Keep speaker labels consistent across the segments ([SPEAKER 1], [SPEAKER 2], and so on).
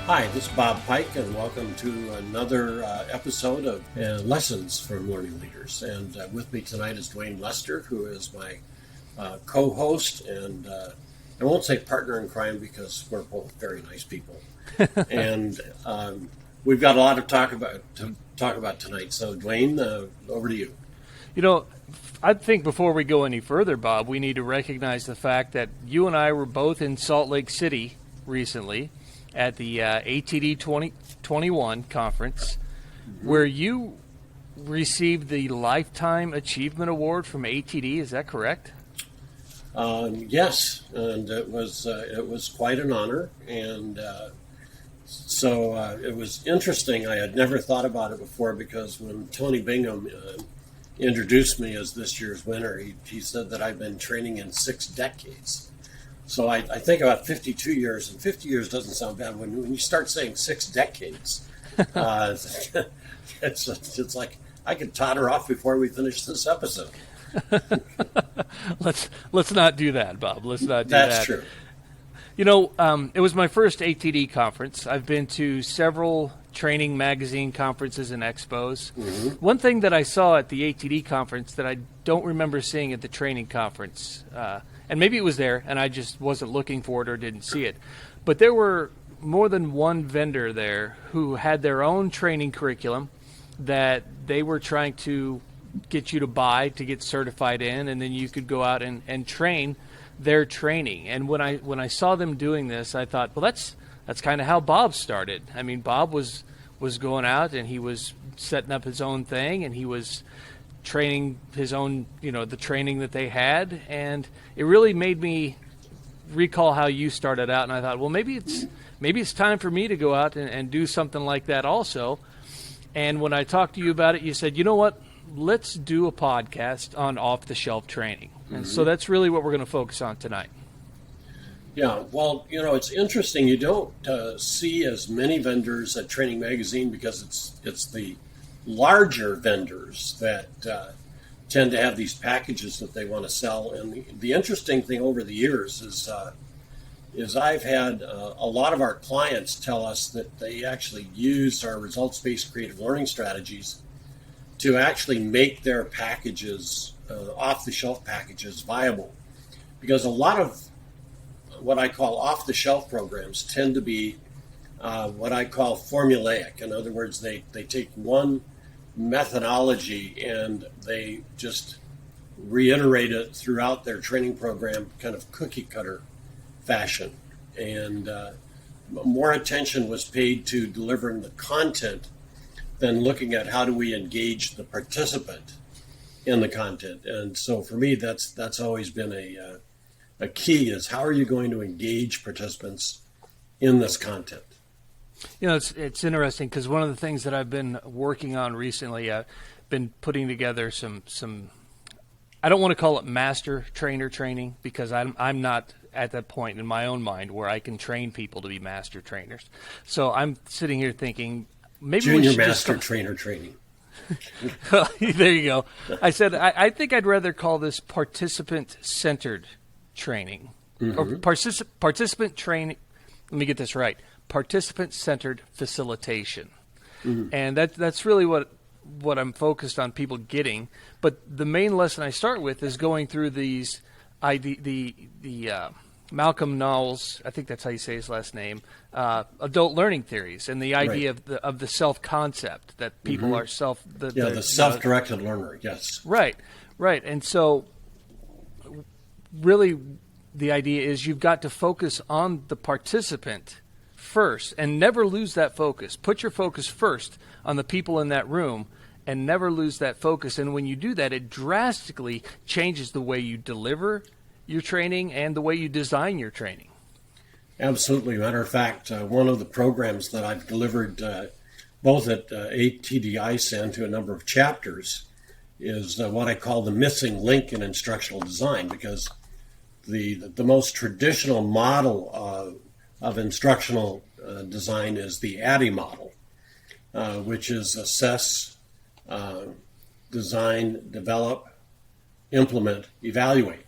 [SPEAKER 1] Hi, this is Bob Pike, and welcome to another episode of Lessons from Learning Leaders. And with me tonight is Dwayne Lester, who is my co-host, and I won't say partner in crime because we're both very nice people. And we've got a lot to talk about tonight. So, Dwayne, over to you.
[SPEAKER 2] You know, I think before we go any further, Bob, we need to recognize the fact that you and I were both in Salt Lake City recently at the ATD 2021 conference, where you received the Lifetime Achievement Award from ATD. Is that correct?
[SPEAKER 1] Yes, and it was quite an honor, and so it was interesting. I had never thought about it before because when Tony Bingham introduced me as this year's winner, he said that I've been training in 6 decades. So I think about 52 years, and 50 years doesn't sound bad. When you start saying 6 decades, it's like I could totter off before we finish this episode.
[SPEAKER 2] Let's not do that, Bob. Let's not do that.
[SPEAKER 1] That's true.
[SPEAKER 2] You know, it was my first ATD conference. I've been to several training magazine conferences and expos. Mm-hmm. One thing that I saw at the ATD conference that I don't remember seeing at the training conference, and maybe it was there and I just wasn't looking for it or didn't see it, but there were more than one vendor there who had their own training curriculum that they were trying to get you to buy to get certified in, and then you could go out and train their training. And when I saw them doing this, I thought, well, that's kind of how Bob started. I mean, Bob was going out and he was setting up his own thing, and he was training his own, the training that they had. And it really made me recall how you started out. And I thought, well, maybe it's time for me to go out and do something like that also. And when I talked to you about it, you said, you know what? Let's do a podcast on off-the-shelf training. And so that's really what we're going to focus on tonight.
[SPEAKER 1] Yeah, well, it's interesting. You don't see as many vendors at Training Magazine because it's the larger vendors that tend to have these packages that they want to sell. And the interesting thing over the years is I've had a lot of our clients tell us that they actually use our results-based creative learning strategies to actually make their packages, off-the-shelf packages, viable. Because a lot of what I call off-the-shelf programs tend to be what I call formulaic. In other words, they take one methodology and they just reiterate it throughout their training program, kind of cookie-cutter fashion. And more attention was paid to delivering the content than looking at how do we engage the participant in the content. And so for me, that's always been a key, is how are you going to engage participants in this content?
[SPEAKER 2] It's interesting because one of the things that I've been working on recently, I've been putting together some I don't want to call it master trainer training because I'm not at that point in my own mind where I can train people to be master trainers. So I'm sitting here thinking, maybe
[SPEAKER 1] Junior
[SPEAKER 2] we should
[SPEAKER 1] master trainer training.
[SPEAKER 2] Well, there you go. I said I think I'd rather call this participant-centered training, or participant training. Let me get this right: participant-centered facilitation, and that's really what I'm focused on people getting. But the main lesson I start with is going through these Malcolm Knowles, I think that's how you say his last name, adult learning theories, and the idea of the self-concept that people are
[SPEAKER 1] the self-directed learner, yes.
[SPEAKER 2] Right. And so really the idea is you've got to focus on the participant first and never lose that focus. Put your focus first on the people in that room and never lose that focus. And when you do that, it drastically changes the way you deliver your training and the way you design your training.
[SPEAKER 1] Absolutely. Matter of fact, one of the programs that I've delivered both at ATDICE and to a number of chapters is what I call the missing link in instructional design, because the most traditional model of instructional design is the ADDIE model, which is assess, design, develop, implement, evaluate.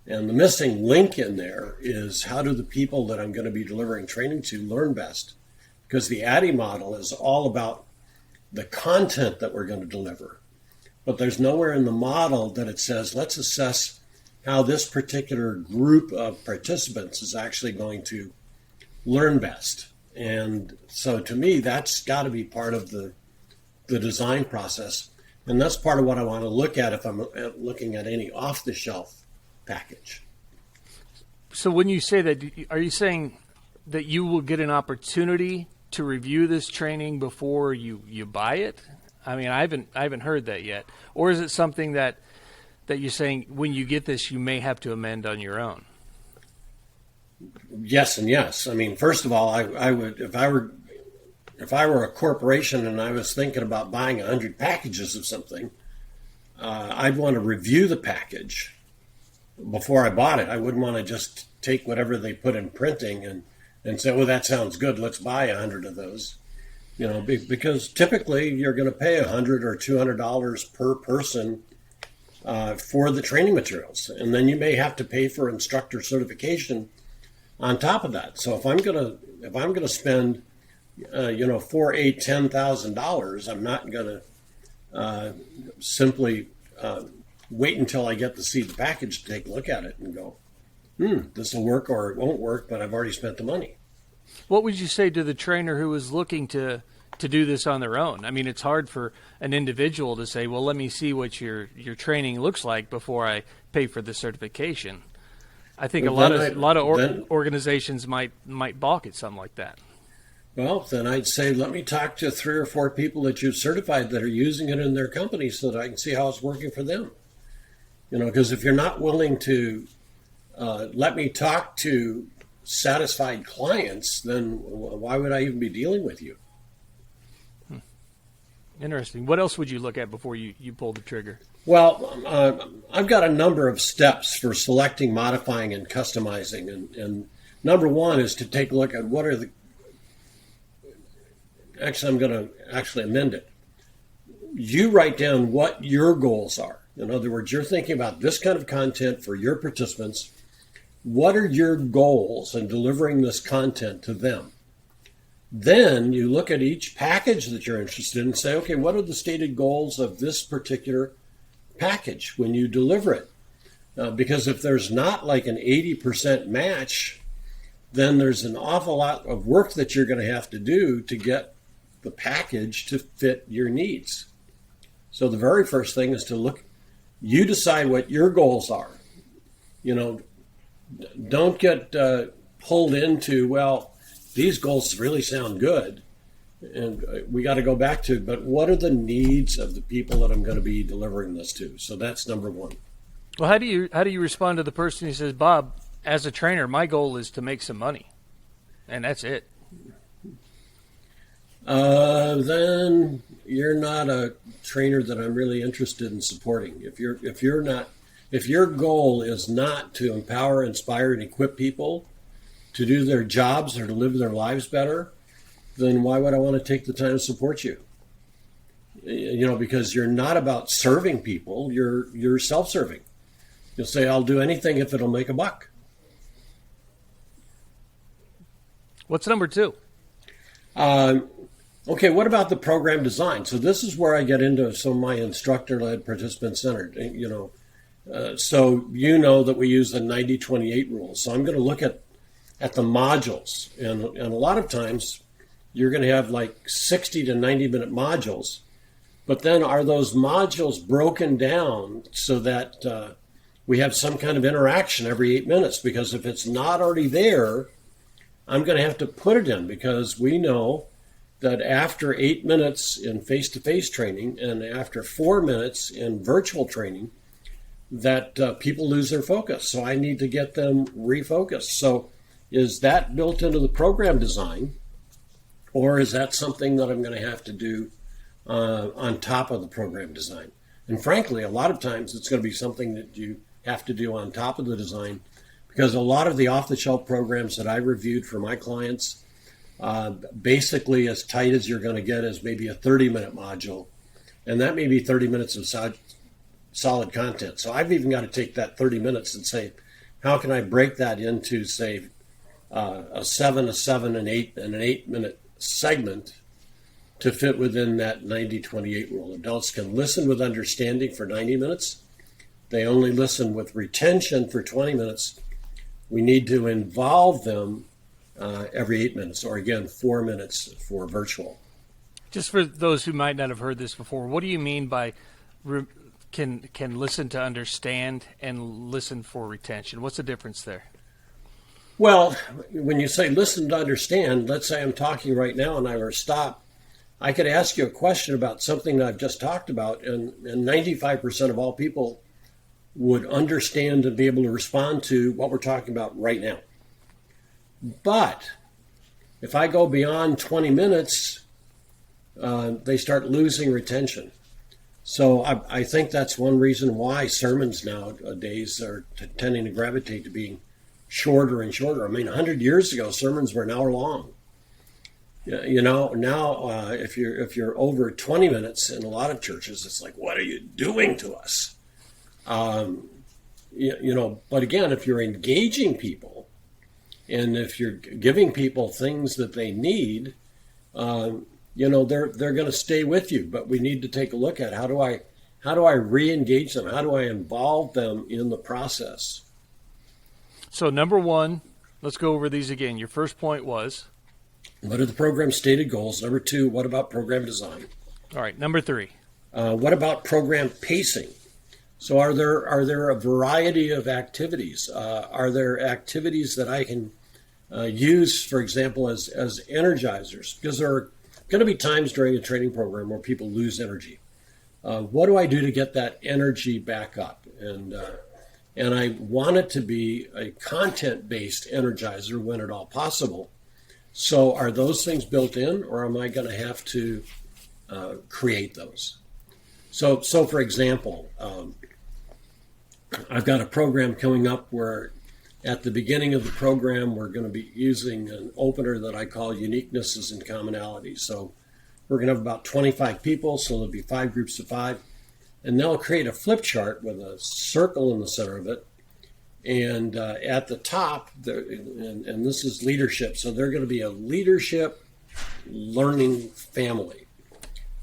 [SPEAKER 1] And the missing link in there is how do the people that I'm going to be delivering training to learn best? because the ADDIE model is all about the content that we're going to deliver. But there's nowhere in the model that it says, let's assess how this particular group of participants is actually going to learn best. And so to me, that's got to be part of the design process. And that's part of what I want to look at if I'm looking at any off-the-shelf package.
[SPEAKER 2] So when you say that, are you saying that you will get an opportunity to review this training before you buy it? I mean, I haven't heard that yet. Or is it something that you're saying when you get this, you may have to amend on your own?
[SPEAKER 1] Yes and yes. I mean, first of all, I would, if I were a corporation and I was thinking about buying 100 packages of something, I'd want to review the package before I bought it. I wouldn't want to just take whatever they put in printing and say, well, that sounds good, let's buy 100 of those. Because typically you're going to pay $100 or $200 per person for the training materials, and then you may have to pay for instructor certification on top of that. So if I'm gonna spend $4, $8, $10,000, I'm not gonna simply wait until I get to see the package to take a look at it and go, this will work or it won't work, but I've already spent the money.
[SPEAKER 2] What would you say to the trainer who is looking to do this on their own? I mean, it's hard for an individual to say, well, let me see what your training looks like before I pay for the certification. I think a lot of organizations might balk at something like that.
[SPEAKER 1] Well, then I'd say, let me talk to 3 or 4 people that you've certified that are using it in their company so that I can see how it's working for them. Because if you're not willing to let me talk to satisfied clients, then why would I even be dealing with you?
[SPEAKER 2] Interesting. What else would you look at before you pull the trigger?
[SPEAKER 1] Well, I've got a number of steps for selecting, modifying, and customizing. And number one is to take a look at what are the... Actually, I'm going to actually amend it. You write down what your goals are. In other words, you're thinking about this kind of content for your participants. What are your goals in delivering this content to them? Then you look at each package that you're interested in and say, okay, what are the stated goals of this particular package when you deliver it? Because if there's not like an 80% match, then there's an awful lot of work that you're going to have to do to get the package to fit your needs. So the very first thing is to look, you decide what your goals are. Don't get pulled into, well, these goals really sound good, and we got to go back to, but what are the needs of the people that I'm going to be delivering this to? So that's number one.
[SPEAKER 2] Well, how do you respond to the person who says, Bob, as a trainer, my goal is to make some money, and that's it?
[SPEAKER 1] Then you're not a trainer that I'm really interested in supporting. If your goal is not to empower, inspire, and equip people to do their jobs or to live their lives better, then why would I want to take the time to support you? Because you're not about serving people, you're self-serving. You'll say, I'll do anything if it'll make a buck.
[SPEAKER 2] What's number 2?
[SPEAKER 1] Okay, what about the program design? So this is where I get into some of my instructor-led, participant-centered, so that we use the 90-28 rule. So I'm going to look at the modules. And a lot of times you're going to have like 60 to 90-minute modules. But then are those modules broken down so that we have some kind of interaction every 8 minutes? Because if it's not already there, I'm going to have to put it in, because we know that after 8 minutes in face-to-face training and after 4 minutes in virtual training, that people lose their focus. So I need to get them refocused. So is that built into the program design, or is that something that I'm going to have to do on top of the program design? And frankly, a lot of times it's going to be something that you have to do on top of the design, because a lot of the off-the-shelf programs that I reviewed for my clients, basically as tight as you're going to get is maybe a 30-minute module, and that may be 30 minutes of solid content. So I've even got to take that 30 minutes and say, how can I break that into, say, a 7, an 8, and an 8-minute segment to fit within that 90-28 rule. Adults can listen with understanding for 90 minutes. They only listen with retention for 20 minutes. We need to involve them every 8 minutes, or again, 4 minutes for virtual.
[SPEAKER 2] Just for those who might not have heard this before, what do you mean by can listen to understand and listen for retention? What's the difference there?
[SPEAKER 1] Well, when you say listen to understand, let's say I'm talking right now and I were to stop, I could ask you a question about something that I've just talked about, and 95% of all people would understand and be able to respond to what we're talking about right now. But if I go beyond 20 minutes, they start losing retention. So I think that's one reason why sermons nowadays are tending to gravitate to being shorter and shorter. I mean, 100 years ago, sermons were an hour long. You know, now if you're over 20 minutes in a lot of churches, it's like, what are you doing to us? You know, but again, if you're engaging people and if you're giving people things that they need, you know, they're going to stay with you. But we need to take a look at how do I re-engage them? How do I involve them in the process?
[SPEAKER 2] So number one, let's go over these again. Your first point was?
[SPEAKER 1] What are the program's stated goals? Number two, what about program design?
[SPEAKER 2] All right, number three.
[SPEAKER 1] What about program pacing? So are there a variety of activities? Are there activities that I can use, for example, as energizers? Because there are going to be times during a training program where people lose energy. What do I do to get that energy back up? And I want it to be a content-based energizer when at all possible. So are those things built in, or am I going to have to create those? So for example, I've got a program coming up where at the beginning of the program, we're going to be using an opener that I call uniquenesses and commonalities. So we're going to have about 25 people, so there'll be 5 groups of 5. And they'll create a flip chart with a circle in the center of it. And at the top, and this is leadership, so they're going to be a leadership learning family.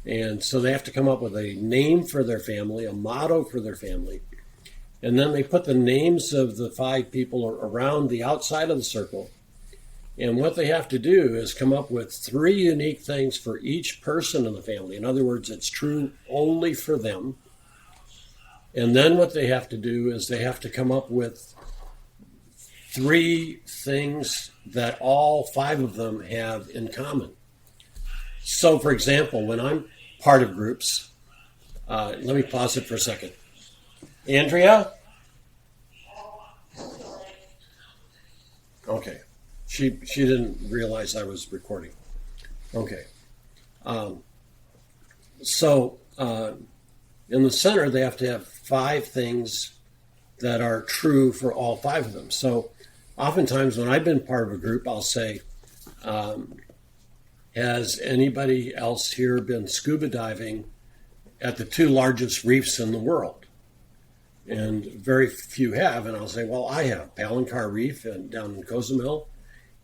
[SPEAKER 1] And so they have to come up with a name for their family, a motto for their family. And then they put the names of the 5 people around the outside of the circle. And what they have to do is come up with 3 unique things for each person in the family. In other words, it's true only for them. And then what they have to do is they have to come up with 3 things that all 5 of them have in common. So, for example, when I'm part of groups, let me pause it for a second. Andrea? Okay. She didn't realize I was recording. Okay. So in the center, they have to have 5 things that are true for all 5 of them. So oftentimes when I've been part of a group, I'll say, has anybody else here been scuba diving at the 2 largest reefs in the world? And very few have, and I'll say, well, I have Palancar Reef down in Cozumel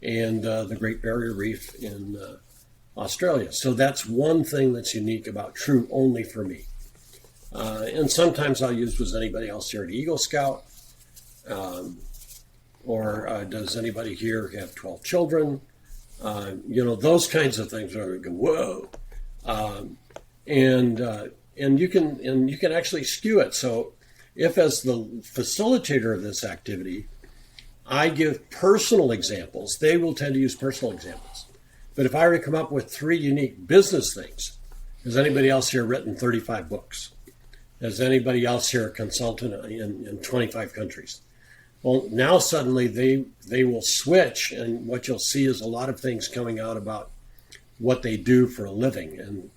[SPEAKER 1] and the Great Barrier Reef in Australia. So that's one thing that's unique about true only for me. And sometimes I'll use, was anybody else here at Eagle Scout? Or does anybody here have 12 children? You know, those kinds of things where we go, whoa. And you can actually skew it. So if as the facilitator of this activity, I give personal examples, they will tend to use personal examples. But if I were to come up with 3 unique business things, has anybody else here written 35 books? Has anybody else here a consultant in 25 countries? Well, now suddenly they will switch, and what you'll see is a lot of things coming out about what they do for a living.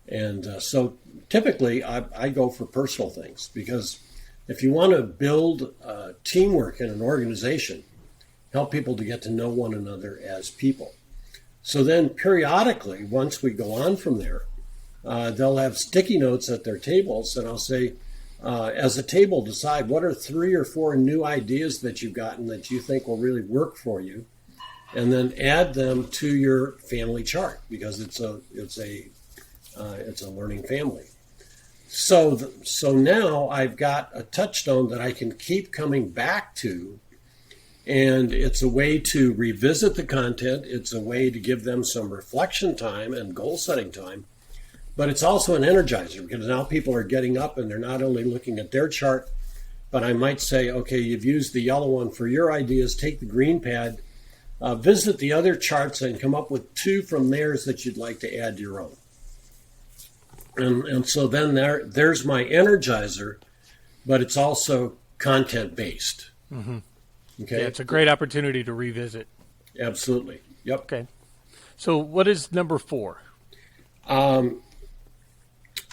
[SPEAKER 1] And so typically I go for personal things, because if you want to build teamwork in an organization, help people to get to know one another as people. So then periodically, once we go on from there, they'll have sticky notes at their tables, and I'll say, as a table, decide what are 3 or 4 new ideas that you've gotten that you think will really work for you. and then add them to your family chart because it's a learning family. So now I've got a touchstone that I can keep coming back to, and it's a way to revisit the content. It's a way to give them some reflection time and goal setting time, but it's also an energizer because now people are getting up and they're not only looking at their chart, but I might say, okay, you've used the yellow one for your ideas, take the green pad, visit the other charts and come up with 2 from theirs that you'd like to add to your own. And so then there's my energizer, but it's also content based.
[SPEAKER 2] Mm-hmm.
[SPEAKER 1] Okay,
[SPEAKER 2] yeah, it's a great opportunity to revisit.
[SPEAKER 1] Absolutely. Yep.
[SPEAKER 2] Okay. So what is number 4?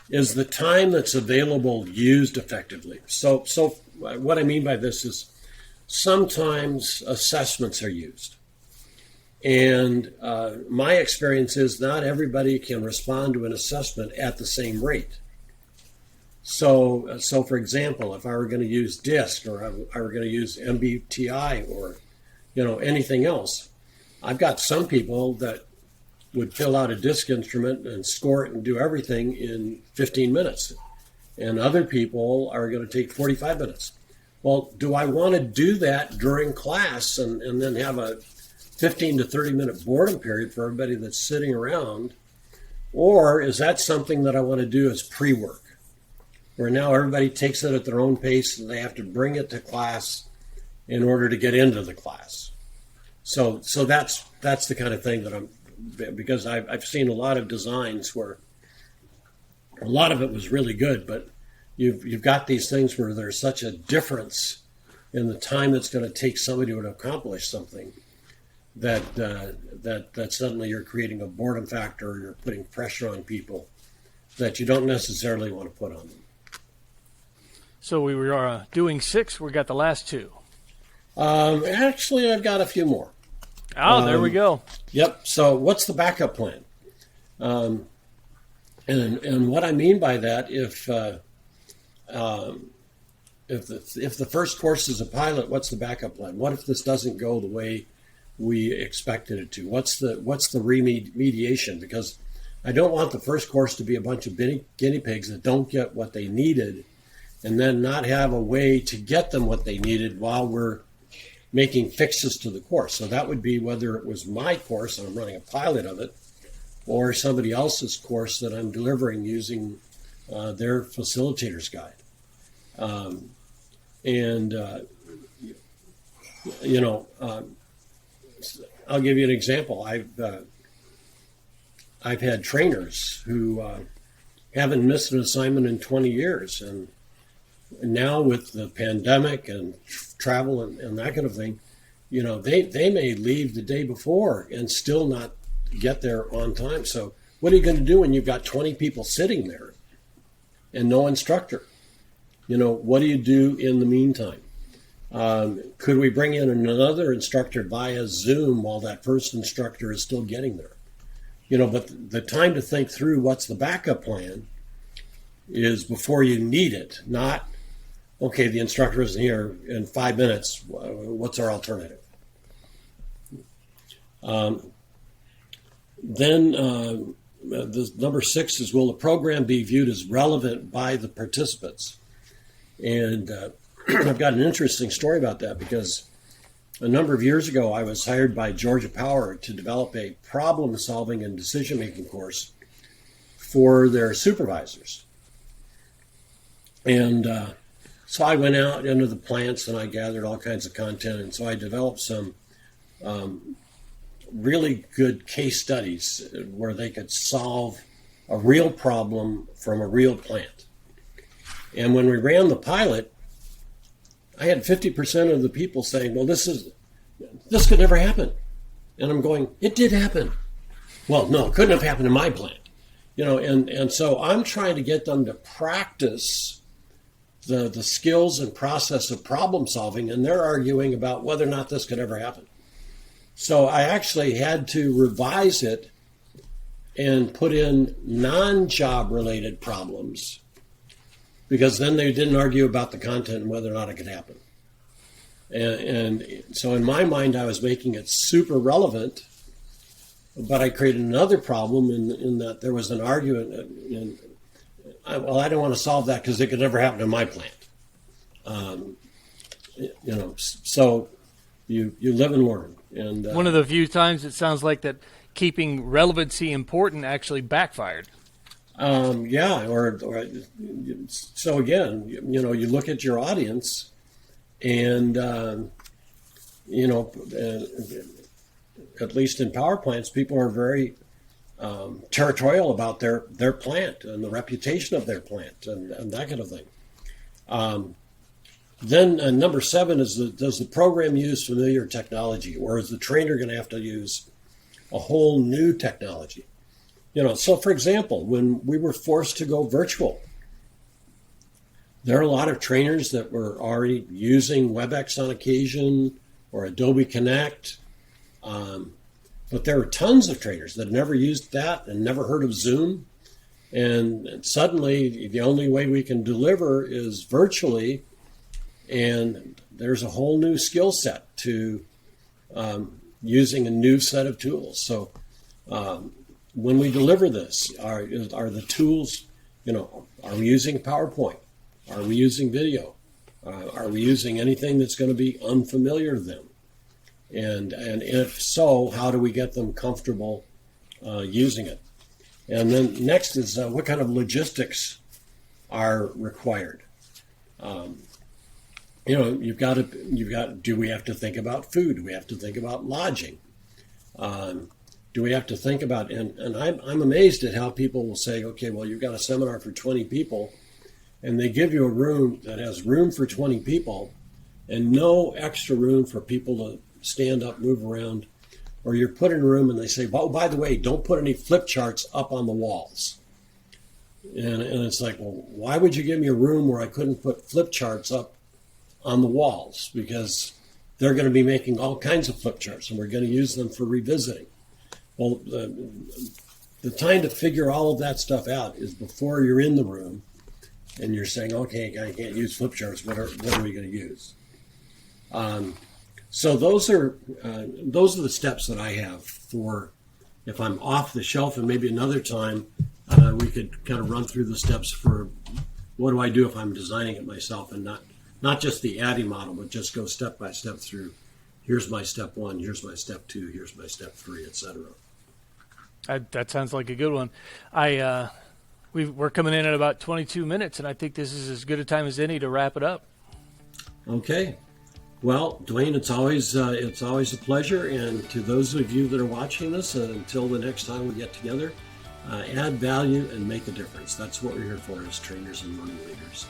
[SPEAKER 1] Is the time that's available used effectively? So what I mean by this is sometimes assessments are used. And my experience is not everybody can respond to an assessment at the same rate. So for example, if I were going to use DISC or I were going to use MBTI or anything else, I've got some people that would fill out a DISC instrument and score it and do everything in 15 minutes. And other people are going to take 45 minutes. Well, do I want to do that during class and then have a 15 to 30 minute boredom period for everybody that's sitting around? Or is that something that I want to do as pre-work, where now everybody takes it at their own pace and they have to bring it to class in order to get into the class? So that's the kind of thing that because I've seen a lot of designs where a lot of it was really good, but you've got these things where there's such a difference in the time that's going to take somebody to accomplish something that suddenly you're creating a boredom factor, or you're putting pressure on people that you don't necessarily want to put on them.
[SPEAKER 2] So we were doing 6. We got the last 2.
[SPEAKER 1] Actually, I've got a few more.
[SPEAKER 2] Oh, there we go.
[SPEAKER 1] Yep. So what's the backup plan? And what I mean by that, if the first course is a pilot, what's the backup plan? What if this doesn't go the way we expected it to? What's the remediation? Because I don't want the first course to be a bunch of guinea pigs that don't get what they needed, and then not have a way to get them what they needed while we're making fixes to the course. So that would be whether it was my course and I'm running a pilot of it, or somebody else's course that I'm delivering using their facilitator's guide. I'll give you an example. I've had trainers who haven't missed an assignment in 20 years, and now with the pandemic and travel and that kind of thing, they may leave the day before and still not get there on time. So what are you going to do when you've got 20 people sitting there and no instructor? What do you do in the meantime? Could we bring in another instructor via Zoom while that first instructor is still getting there? But the time to think through what's the backup plan is before you need it, not, okay, the instructor isn't here in 5 minutes. What's our alternative? Then the number 6 is, will the program be viewed as relevant by the participants? And I've got an interesting story about that, because a number of years ago, I was hired by Georgia Power to develop a problem-solving and decision-making course for their supervisors. And so I went out into the plants and I gathered all kinds of content. And so I developed some really good case studies where they could solve a real problem from a real plant. And when we ran the pilot, I had 50% of the people saying, well, this could never happen. And I'm going, it did happen. Well, no, it couldn't have happened in my plant. And so I'm trying to get them to practice the skills and process of problem solving, and they're arguing about whether or not this could ever happen. So I actually had to revise it and put in non-job related problems, because then they didn't argue about the content and whether or not it could happen. And so in my mind, I was making it super relevant, but I created another problem in that there was an argument. I don't want to solve that because it could never happen in my plant. So you live and learn. And
[SPEAKER 2] one of the few times it sounds like that keeping relevancy important actually backfired.
[SPEAKER 1] So again, you look at your audience, and at least in power plants, people are very territorial about their plant and the reputation of their plant and that kind of thing. Then number 7 is does the program use familiar technology, or is the trainer going to have to use a whole new technology? So for example, when we were forced to go virtual, there are a lot of trainers that were already using WebEx on occasion or Adobe Connect, but there were tons of trainers that had never used that and never heard of Zoom. And suddenly the only way we can deliver is virtually, and there's a whole new skill set to using a new set of tools. So when we deliver this, are the tools, are we using PowerPoint? Are we using video? Are we using anything that's going to be unfamiliar to them? And if so, how do we get them comfortable using it? And then next is what kind of logistics are required? Do we have to think about food? Do we have to think about lodging? Do we have to think about, and I'm amazed at how people will say, okay, well, you've got a seminar for 20 people, and they give you a room that has room for 20 people and no extra room for people to stand up, move around, or you're put in a room and they say, oh, by the way, don't put any flip charts up on the walls. And it's like, well, why would you give me a room where I couldn't put flip charts up on the walls? Because they're going to be making all kinds of flip charts and we're going to use them for revisiting. Well, the time to figure all of that stuff out is before you're in the room and you're saying, okay, I can't use flip charts. What are we going to use? So those are the steps that I have for if I'm off the shelf, and maybe another time we could kind of run through the steps for what do I do if I'm designing it myself, and not just the ADDIE model, but just go step by step through. Here's my step 1. Here's my step 2. Here's my step 3, etc.
[SPEAKER 2] That sounds like a good one. We're coming in at about 22 minutes, and I think this is as good a time as any to wrap it up. Okay.
[SPEAKER 1] Well, Dwayne, it's always a pleasure. And to those of you that are watching this, until the next time we get together, add value and make a difference. That's what we're here for as trainers and learning leaders.